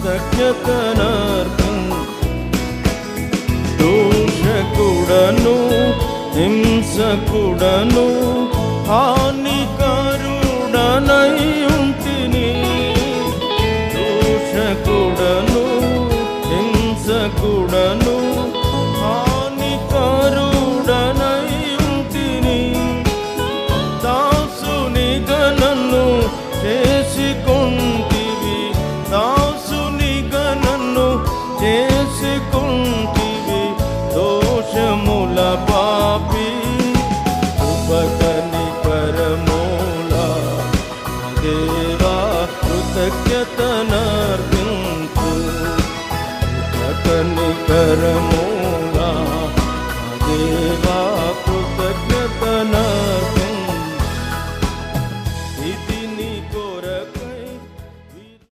కృతజ్ఞతనర్పించు. దోషకుడను హింసకుడను హానికరుడనై ఉంటిని. దోషకుడను హింసకుడను హానికరుడనై ఉంటిని. దాసునిగా నన్ను చేసుకొంటివి, దాసునిగా నన్ను చేసుకొంటివి. దోషముల పాపి ఉపకనికరముల దేవా కృతజ్ఞతనర్పించు. ఉపకనికరము